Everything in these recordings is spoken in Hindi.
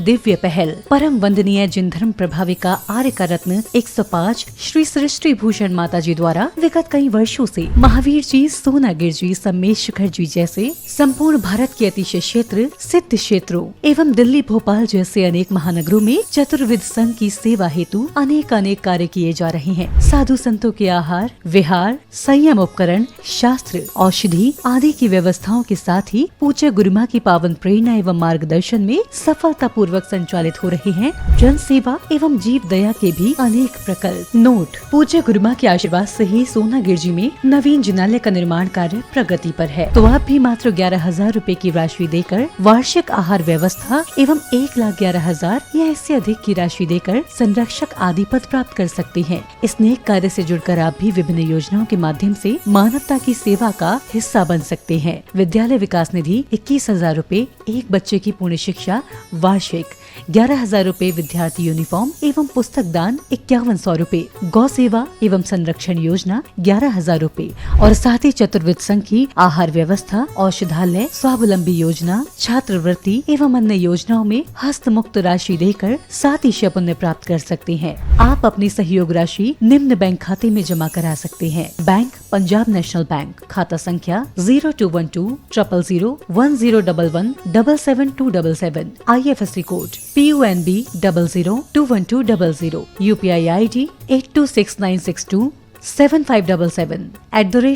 दिव्य पहल। परम वंदनीय जिन धर्म प्रभाविका आर्य का रत्न 105 श्री सृष्टि भूषण माता जी द्वारा विगत कई वर्षों से महावीर जी, सोनागिर जी, सम्मेश शिखर जी जैसे संपूर्ण भारत के अतिशय क्षेत्र, सिद्ध क्षेत्रों एवं दिल्ली, भोपाल जैसे अनेक महानगरों में चतुर्विध संघ की सेवा हेतु अनेक कार्य किए जा रहे हैं। साधु संतों के आहार, विहार, संयम उपकरण, शास्त्र, औषधि आदि की व्यवस्थाओं के साथ ही पूज्य गुरुमा की पावन प्रेरणा एवं मार्गदर्शन में सफलता पूर्वक संचालित हो रहे हैं जन सेवा एवं जीव दया के भी अनेक प्रकल्प। नोट: पूज्य गुरुमा के आशीर्वाद से ही सोनागिर जी में नवीन जिनालय का निर्माण कार्य प्रगति पर है। तो आप भी मात्र 11,000 रूपए की राशि देकर वार्षिक आहार व्यवस्था एवं 1,11,000 या इससे अधिक की राशि देकर संरक्षक आदि पद प्राप्त कर सकते हैं। इस नेक कार्य से जुड़कर आप भी विभिन्न योजनाओं के माध्यम से मानवता की सेवा का हिस्सा बन सकते हैं। विद्यालय विकास निधि 21,000 रूपए, एक बच्चे की पूर्ण शिक्षा वार्षिक, 11,000 रूपए विद्यार्थी यूनिफॉर्म एवं पुस्तक दान 5,100 रूपए, गौ सेवा एवं संरक्षण योजना 11,000 रूपए और साथ ही चतुर्विध संघ की आहार व्यवस्था, औषधालय, स्वावलंबी योजना, छात्रवृत्ति एवं अन्य योजनाओं में हस्त मुक्त राशि देकर 7 पुण्य प्राप्त कर सकते हैं। आप अपनी सहयोग राशि निम्न बैंक खाते में जमा करा सकते हैं। बैंक: पंजाब नेशनल बैंक, खाता संख्या 0212 000 1011 77277, IFSC code PUNB 002120, UPI ID 826962 7577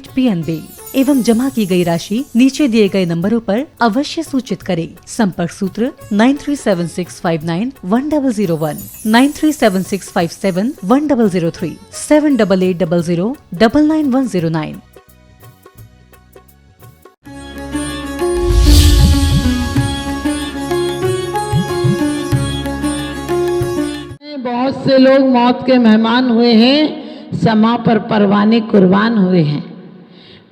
@PNB एवं जमा की गई राशि नीचे दिए गए नंबरों पर अवश्य सूचित करें। संपर्क सूत्र 9376591001, 9376571003, 7880099109। बहुत से लोग मौत के मेहमान हुए हैं, समा पर परवाने कुर्बान हुए हैं।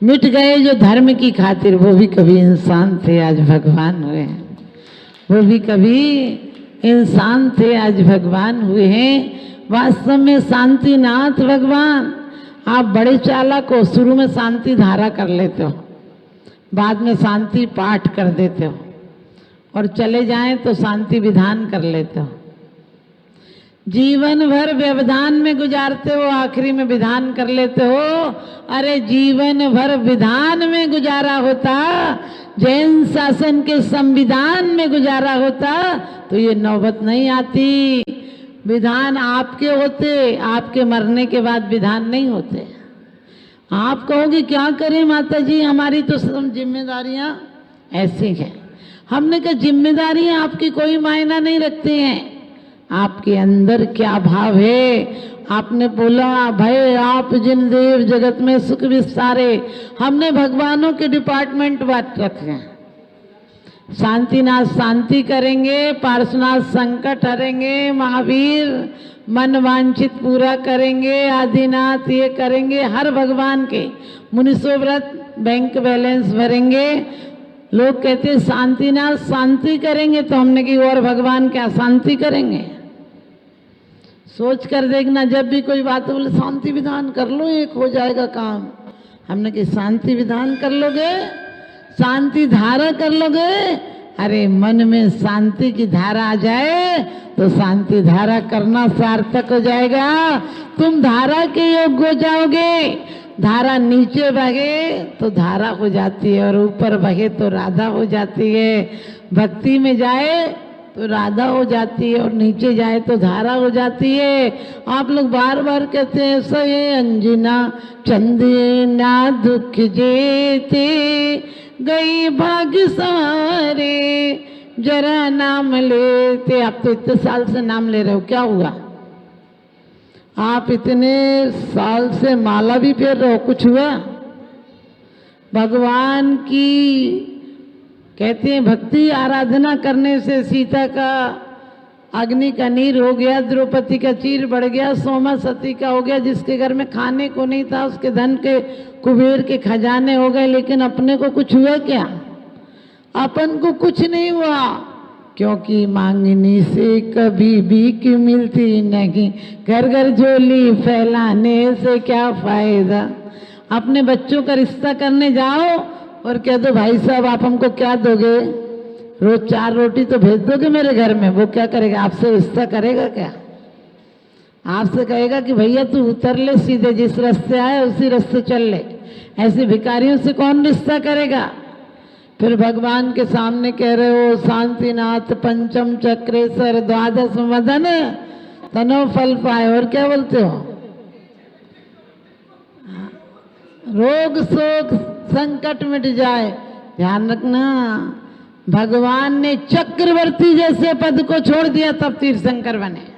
मिट गए जो धर्म की खातिर, वो भी कभी इंसान थे आज भगवान हुए हैं। वो भी कभी इंसान थे आज भगवान हुए हैं। वास्तव में शांतिनाथ भगवान, आप बड़े चालाक हो। शुरू में शांति धारा कर लेते हो, बाद में शांति पाठ कर देते हो और चले जाएं तो शांति विधान कर लेते हो। जीवन भर व्यवधान में गुजारते हो, आखिरी में विधान कर लेते हो। अरे जीवन भर विधान में गुजारा होता, जैन शासन के संविधान में गुजारा होता तो ये नौबत नहीं आती। विधान आपके होते, आपके मरने के बाद विधान नहीं होते। आप कहोगे क्या करें माता जी, हमारी तो जिम्मेदारियां ऐसी हैं। हमने कहा जिम्मेदारियां आपकी कोई मायना नहीं रखती हैं, आपके अंदर क्या भाव है। आपने बोला भय आप जिन देव जगत में सुख विस्तारे, हमने भगवानों के डिपार्टमेंट बांट रखे हैं। शांतिनाथ शांति करेंगे, पार्श्वनाथ संकट हरेंगे, महावीर मन वांछित पूरा करेंगे, आदिनाथ ये करेंगे। हर भगवान के मुनिसोव्रत बैंक बैलेंस भरेंगे। लोग कहते हैं शांतिनाथ शांति करेंगे, तो हमने की और भगवान क्या शांति करेंगे। सोच कर देखना, जब भी कोई बात बोले शांति विधान कर लो, एक हो जाएगा काम। हमने कि शांति विधान कर लोगे, शांति धारा कर लोगे। अरे मन में शांति की धारा आ जाए तो शांति धारा करना सार्थक हो जाएगा। तुम धारा के योग्य हो जाओगे। धारा नीचे बहे तो धारा हो जाती है और ऊपर बहे तो राधा हो जाती है। भक्ति में जाए तो राधा हो जाती है और नीचे जाए तो धारा हो जाती है। आप लोग बार बार कहते हैं सहे अंजना चंदे ना दुख जेते, गई भाग्य सवारे जरा नाम लेते। आप तो इतने साल से नाम ले रहे हो, क्या हुआ? आप इतने साल से माला भी फेर रहे हो, कुछ हुआ? भगवान की कहते हैं भक्ति आराधना करने से सीता का अग्नि का नीर हो गया, द्रौपदी का चीर बढ़ गया, सोमा सती का हो गया। जिसके घर में खाने को नहीं था उसके धन के कुबेर के खजाने हो गए। लेकिन अपने को कुछ हुआ क्या? अपन को कुछ नहीं हुआ, क्योंकि मांगने से कभी भीख मिलती नहीं, घर घर झोली फैलाने से क्या फायदा। अपने बच्चों का रिश्ता करने जाओ और कह दो भाई साहब आप हमको क्या दोगे, रोज 4 रोटी तो भेज दोगे मेरे घर में, वो क्या करेगा? आपसे रिश्ता करेगा क्या? आपसे कहेगा कि भैया तू उतर ले, सीधे जिस रास्ते आए उसी रास्ते चल ले। ऐसे भिखारियों से कौन रिश्ता करेगा? फिर भगवान के सामने कह रहे हो शांतिनाथ पंचम चक्रेश्वर द्वादश मदन तनो फल पाए, और क्या बोलते हो? रोग शोक संकट मिट जाए। ध्यान रखना, भगवान ने चक्रवर्ती जैसे पद को छोड़ दिया तब तीर्थंकर बने।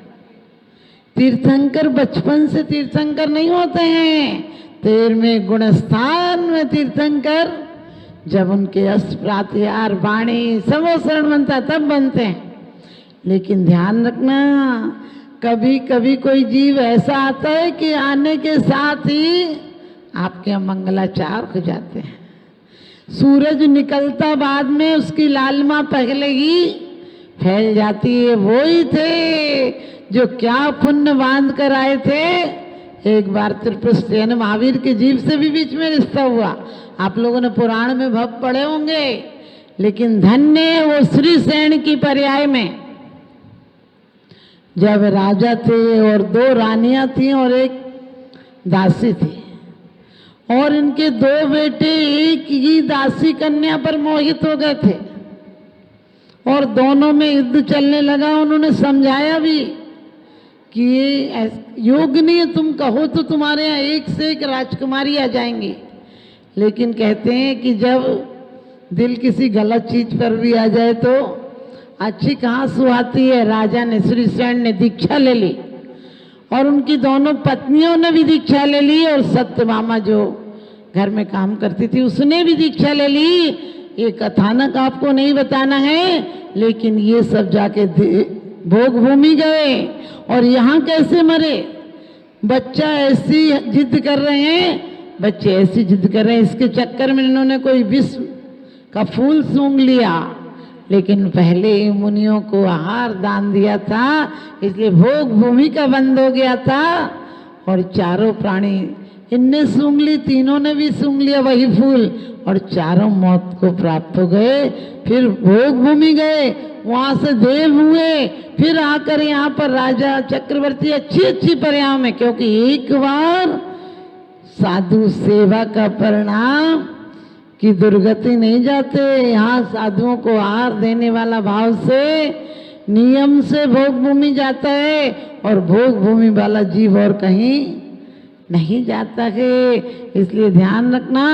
तीर्थंकर बचपन से तीर्थंकर नहीं होते हैं, 13वें गुणस्थान में तीर्थंकर जब उनके अष्ट प्रातिहार वाणी समोसरण बनता तब बनते हैं। लेकिन ध्यान रखना, कभी कभी कोई जीव ऐसा आता है कि आने के साथ ही आपके यहाँ मंगलाचार हो जाते हैं। सूरज निकलता बाद में उसकी लालिमा पहले ही फैल जाती है। वो ही थे जो क्या पुण्य बांध कर आए थे। एक बार त्रिपुष्ट महावीर के जीव से भी बीच में रिश्ता हुआ। आप लोगों ने पुराण में भव पढ़े होंगे, लेकिन धन्य वो श्री सेन की पर्याय में जब राजा थे और 2 रानियां थी और एक दासी थी, और इनके 2 बेटे एक ही दासी कन्या पर मोहित हो गए थे और दोनों में युद्ध चलने लगा। उन्होंने समझाया भी कि ये योग्य नहीं है, तुम कहो तो तुम्हारे यहाँ एक से एक राजकुमारी आ जाएंगी। लेकिन कहते हैं कि जब दिल किसी गलत चीज पर भी आ जाए तो अच्छी कहाँ सुहाती है। राजा ने, श्री सेन ने दीक्षा ले ली और उनकी दोनों पत्नियों ने भी दीक्षा ले ली, और सत्यभामा जो घर में काम करती थी उसने भी दीक्षा ले ली। ये कथानक आपको नहीं बताना है, लेकिन ये सब जाके भोग भूमि गए। और यहाँ कैसे मरे? बच्चा ऐसी जिद कर रहे हैं, बच्चे ऐसी जिद कर रहे हैं, इसके चक्कर में इन्होंने कोई विष का फूल सूंघ लिया। लेकिन पहले मुनियों को आहार दान दिया था, इसलिए भोग भूमि का बंद हो गया था। और चारों प्राणी इनने सूंघ ली, तीनों ने भी सूंघ लिया वही फूल, और चारों मौत को प्राप्त हो गए। फिर भोग भूमि गए, वहां से देव हुए, फिर आकर यहाँ पर राजा चक्रवर्ती अच्छी अच्छी पर्यायों में, क्योंकि एक बार साधु सेवा का परिणाम कि दुर्गति नहीं जाते। यहाँ साधुओं को आहार देने वाला भाव से नियम से भोग भूमि जाता है, और भोग भूमि वाला जीव और कहीं नहीं जाता है। इसलिए ध्यान रखना,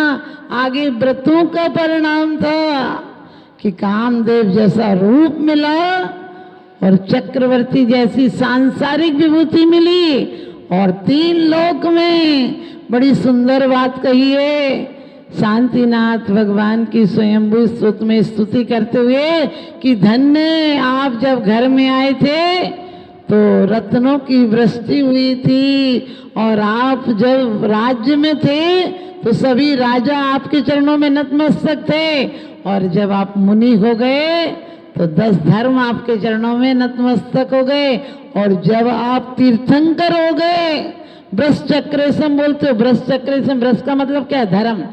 आगे व्रतों का परिणाम था कि कामदेव जैसा रूप मिला और चक्रवर्ती जैसी सांसारिक विभूति मिली, और 3 लोक में बड़ी सुंदर बात कही है शांतिनाथ भगवान की स्वयंभू स्तुति में स्तुति करते हुए कि धन्य आप जब घर में आए थे तो रत्नों की वृष्टि हुई थी, और आप जब राज्य में थे तो सभी राजा आपके चरणों में नतमस्तक थे, और जब आप मुनि हो गए तो 10 धर्म आपके चरणों में नतमस्तक हो गए, और जब आप तीर्थंकर हो गए, ब्रश चक्रेशम बोलते हो। ब्रश चक्रेशम, ब्रश का मतलब क्या है? धर्म।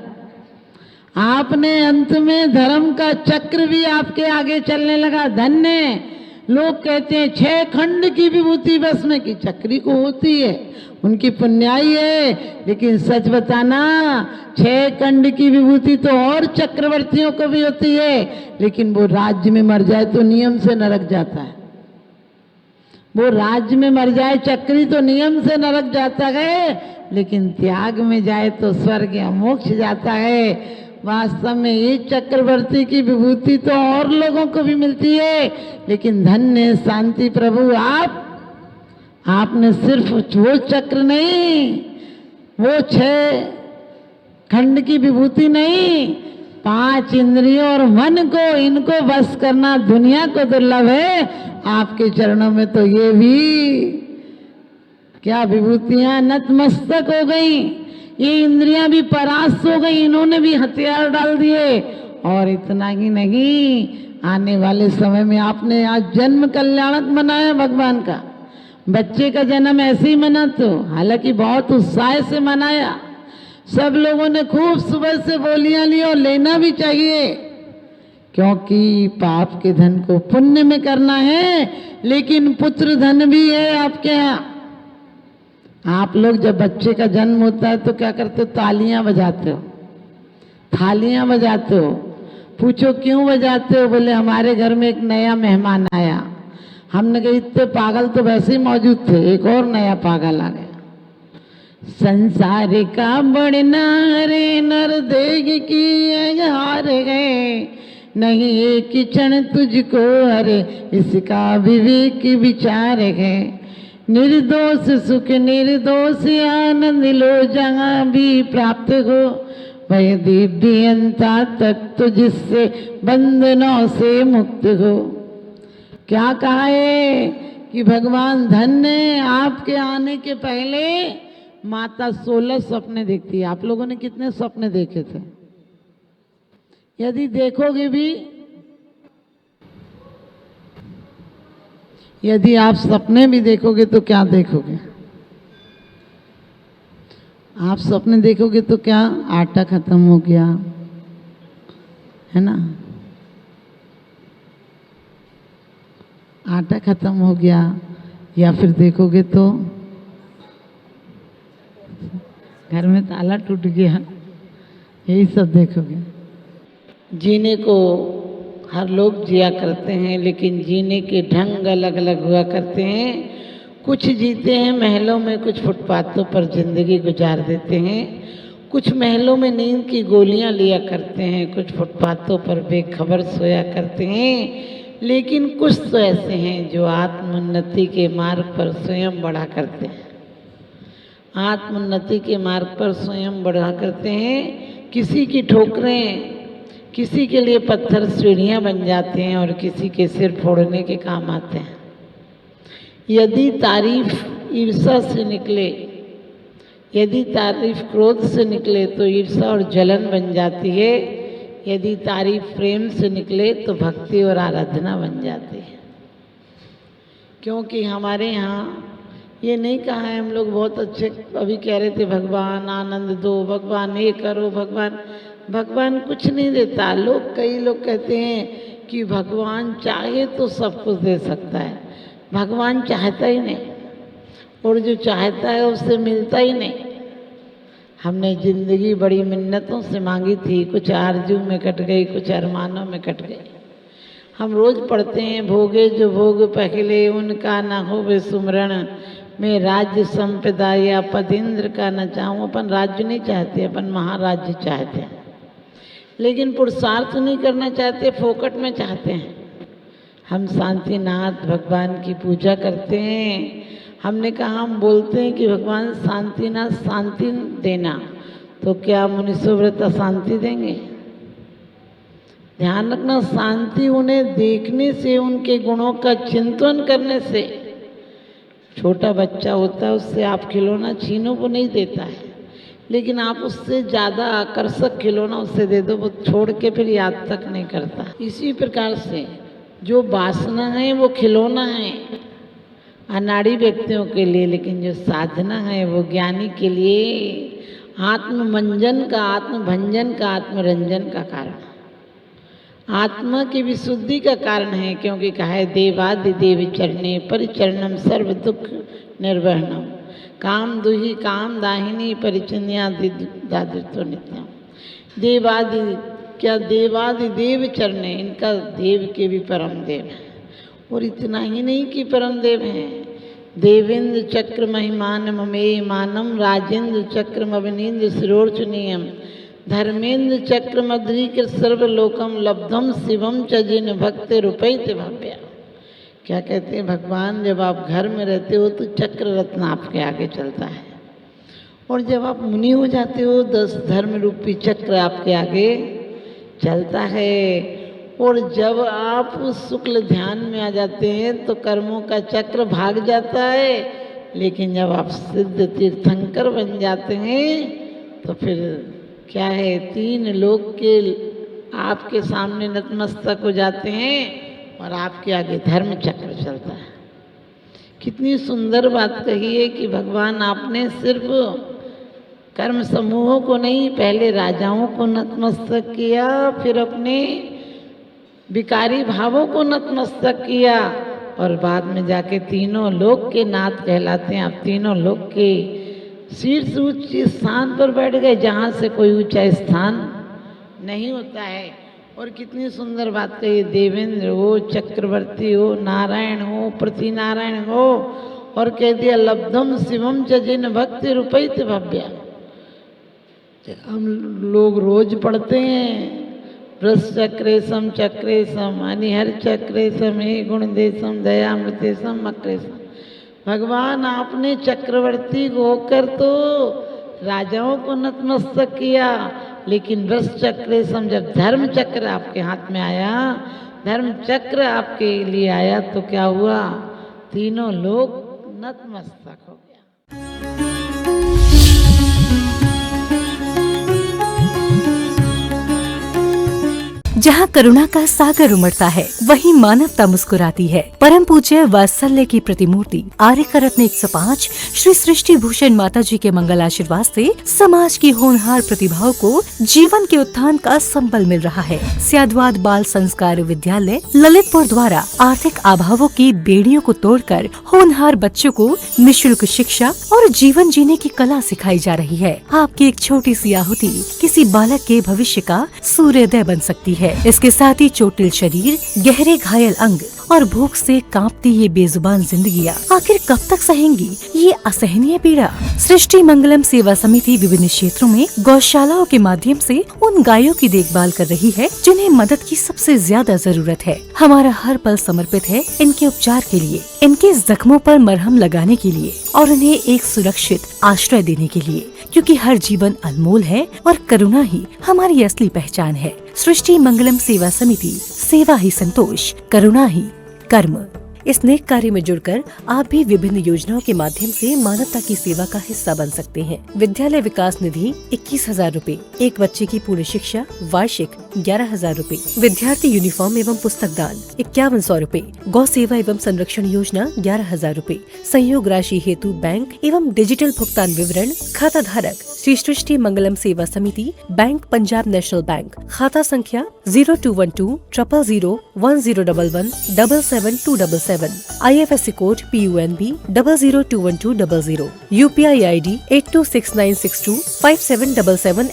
आपने अंत में धर्म का चक्र भी आपके आगे चलने लगा। धन्य लोग कहते हैं 6 खंड की विभूति बस में की चक्री को होती है, उनकी पुण्याई है। लेकिन सच बताना, 6 खंड की विभूति तो और चक्रवर्तियों को भी होती है, लेकिन वो राज्य में मर जाए तो नियम से नरक जाता है। वो राज्य में मर जाए चक्री तो नियम से नरक जाता है, लेकिन त्याग में जाए तो स्वर्ग या मोक्ष जाता है। वास्तव में ये चक्रवर्ती की विभूति तो और लोगों को भी मिलती है, लेकिन धन्य शांति प्रभु आपने सिर्फ वो चक्र नहीं, वो 6 खंड की विभूति नहीं, 5 इंद्रियों और मन को, इनको बस करना दुनिया को दुर्लभ है। आपके चरणों में तो ये भी क्या विभूतियां नतमस्तक हो गई। ये इंद्रियां भी परास्त हो गई, इन्होंने भी हथियार डाल दिए। और इतना ही नहीं, आने वाले समय में आपने आज जन्म कल्याणक मनाया भगवान का। बच्चे का जन्म ऐसे ही मना, तो हालांकि बहुत उत्साह से मनाया। सब लोगों ने खूब सुबह से बोलियां ली, और लेना भी चाहिए, क्योंकि पाप के धन को पुण्य में करना है, लेकिन पुत्र धन भी है आपके यहाँ। आप लोग जब बच्चे का जन्म होता है तो क्या करते हो? तालियां बजाते हो, थालियां बजाते हो। पूछो क्यों बजाते हो? बोले हमारे घर में एक नया मेहमान आया। हमने कहा इतने पागल तो वैसे ही मौजूद थे, एक और नया पागल आ गया। संसार का बढ़ना रे नर देख की हार गए, नहीं एक क्षण तुझको हरे इसका विवेक विचार है। निर्दोष सुख निर्दोष आनंद लो जहाँ भी प्राप्त हो, वह दिव्यंता तत्व जिससे बंधनों से मुक्त हो। क्या कहा है कि भगवान धन्य है। आपके आने के पहले माता 16 सपने देखती है। आप लोगों ने कितने सपने देखे थे? यदि देखोगे भी, यदि आप सपने भी देखोगे तो क्या देखोगे? आप सपने देखोगे तो क्या? आटा खत्म हो गया है ना, आटा खत्म हो गया, या फिर देखोगे तो घर में ताला टूट गया, यही सब देखोगे। जीने को हर लोग जिया करते हैं, लेकिन जीने के ढंग अलग अलग हुआ करते हैं। कुछ जीते हैं महलों में, कुछ फुटपाथों पर जिंदगी गुजार देते हैं। कुछ महलों में नींद की गोलियां लिया करते हैं, कुछ फुटपाथों पर बेखबर सोया करते हैं। लेकिन कुछ तो ऐसे हैं जो आत्मोन्नति के मार्ग पर स्वयं बढ़ा करते हैं, आत्मोन्नति के मार्ग पर स्वयं बढ़ा करते हैं। किसी की ठोकरें किसी के लिए पत्थर सीढ़ियाँ बन जाते हैं और किसी के सिर फोड़ने के काम आते हैं। यदि तारीफ ईर्ष्या से निकले, यदि तारीफ क्रोध से निकले तो ईर्ष्या और जलन बन जाती है। यदि तारीफ प्रेम से निकले तो भक्ति और आराधना बन जाती है। क्योंकि हमारे यहाँ ये नहीं कहा है, हम लोग बहुत अच्छे अभी कह रहे थे भगवान आनंद दो, भगवान ये करो, भगवान कुछ नहीं देता। कई लोग कहते हैं कि भगवान चाहे तो सब कुछ दे सकता है। भगवान चाहता ही नहीं, और जो चाहता है उससे मिलता ही नहीं। हमने जिंदगी बड़ी मिन्नतों से मांगी थी, कुछ आरजू में कट गई, कुछ अरमानों में कट गई। हम रोज पढ़ते हैं भोगे जो भोग पहले उनका न हो वे सुमरण, मैं राज्य संपदा या पद इंद्र का न चाहूँ। अपन राज्य नहीं चाहते, अपन महाराज्य चाहते हैं, लेकिन पुरुषार्थ नहीं करना चाहते, फोकट में चाहते हैं। हम शांतिनाथ भगवान की पूजा करते हैं। हमने कहा, हम बोलते हैं कि भगवान शांतिनाथ शांति देना, तो क्या मुनिसुव्रत शांति देंगे? ध्यान रखना, शांति उन्हें देखने से, उनके गुणों का चिंतन करने से। छोटा बच्चा होता है, उससे आप खिलौना छीनो वो नहीं देता है, लेकिन आप उससे ज़्यादा आकर्षक खिलौना उससे दे दो, वो छोड़ के फिर याद तक नहीं करता। इसी प्रकार से जो वासना है वो खिलौना है अनाड़ी व्यक्तियों के लिए, लेकिन जो साधना है वो ज्ञानी के लिए आत्ममंजन का, आत्मभंजन का, आत्मरंजन का कारण, आत्मा की विशुद्धि का कारण है। क्योंकि कहा है देवादि देव चरणे परिचरणम सर्व दुख निर्वहनम, काम दुही काम दाहिनी परिचन्या दादृतो नित्यम। देवादि क्या, देवादि देव चरणे, इनका देव के भी परम देव है। और इतना ही नहीं कि परम देव हैं, देवेंद्र चक्र महिमान ममेय मानम, राजेंद्र चक्र अविनीन्द्र शिरोर्चनीयम, धर्मेंद्र चक्र मद्रीकृत सर्वलोकम लब्धम शिवम च जिन भक्त रूपैत भव्या। क्या कहते हैं भगवान, जब आप घर में रहते हो तो चक्र रत्न आपके आगे चलता है, और जब आप मुनि हो जाते हो 10 धर्म रूपी चक्र आपके आगे चलता है। और जब आप शुक्ल ध्यान में आ जाते हैं तो कर्मों का चक्र भाग जाता है। लेकिन जब आप सिद्ध तीर्थंकर बन जाते हैं तो फिर क्या है, 3 लोक के आपके सामने नतमस्तक हो जाते हैं और आपके आगे धर्म चक्र चलता है। कितनी सुंदर बात कही है कि भगवान आपने सिर्फ कर्म समूहों को नहीं, पहले राजाओं को नतमस्तक किया, फिर अपने विकारी भावों को नतमस्तक किया और बाद में जाके तीनों लोक के नाथ कहलाते हैं। आप तीनों लोक के शीर्ष उच्च स्थान पर बैठ गए जहाँ से कोई ऊंचा स्थान नहीं होता है। और कितनी सुंदर बात कही, देवेंद्र हो, चक्रवर्ती हो, नारायण हो, पृथ्वी नारायण हो, और कह दिया लब्धम शिवम च जिन भक्ति रूपैत भव्या। हम लोग रोज पढ़ते हैं वृष चक्रेशम चक्रेशम अनिहर चक्रेशम हे गुण देशम दयामृतेशम मक्रेशम। भगवान आपने चक्रवर्ती को होकर तो राजाओं को नतमस्तक किया, लेकिन वृष चक्रेशम जब धर्म चक्र आपके हाथ में आया, धर्म चक्र आपके लिए आया तो क्या हुआ, तीनों लोग नतमस्तक हो गया। जहाँ करुणा का सागर उमड़ता है वहीं मानवता मुस्कुराती है। परम पूज्य वात्सल्य की प्रतिमूर्ति आर्यका रत्न 105 श्री सृष्टि भूषण माता जी के मंगल आशीर्वाद से समाज की होनहार प्रतिभाओं को जीवन के उत्थान का संबल मिल रहा है। स्याद्वाद बाल संस्कार विद्यालय ललितपुर द्वारा आर्थिक अभावों की बेड़ियों को तोड़कर होनहार बच्चों को निःशुल्क शिक्षा और जीवन जीने की कला सिखाई जा रही है। आपकी एक छोटी सी आहुति किसी बालक के भविष्य का सूर्योदय बन सकती है। इसके साथ ही चोटिल शरीर, गहरे घायल अंग और भूख से कांपती ये बेजुबान जिंदगियां आखिर कब तक सहेंगी ये असहनीय पीड़ा। सृष्टि मंगलम सेवा समिति विभिन्न क्षेत्रों में गौशालाओं के माध्यम से उन गायों की देखभाल कर रही है जिन्हें मदद की सबसे ज्यादा जरूरत है। हमारा हर पल समर्पित है इनके उपचार के लिए, इनके जख्मों पर मरहम लगाने के लिए और उन्हें एक सुरक्षित आश्रय देने के लिए, क्योंकि हर जीवन अनमोल है और करुणा ही हमारी असली पहचान है। सृष्टि मंगलम सेवा समिति, सेवा ही संतोष, करुणा ही कर्म। इस नेक कार्य में जुड़कर आप भी विभिन्न योजनाओं के माध्यम से मानवता की सेवा का हिस्सा बन सकते हैं। विद्यालय विकास निधि 21,000 रूपए, एक बच्चे की पूर्ण शिक्षा वार्षिक 11,000 रूपए, विद्यार्थी यूनिफॉर्म एवं पुस्तक दान 5100 रूपए, गौ सेवा एवं संरक्षण योजना 11,000 रूपए, संयोग राशि हेतु बैंक एवं डिजिटल भुगतान विवरण, खाता धारक श्री सृष्टि मंगलम सेवा समिति, बैंक पंजाब नेशनल बैंक, खाता संख्या 0212 000 1011 IFSC code PUNB 0021200, UPI ID 8269625777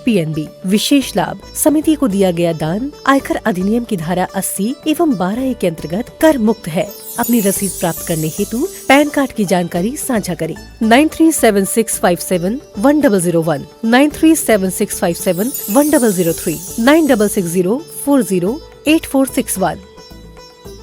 @PNB। विशेष लाभ, समिति को दिया गया दान आयकर अधिनियम की धारा 80 एवं 12A के अंतर्गत कर मुक्त है। अपनी रसीद प्राप्त करने हेतु पैन कार्ड की जानकारी साझा करें। 9376571001, 9376571003, 9660408461।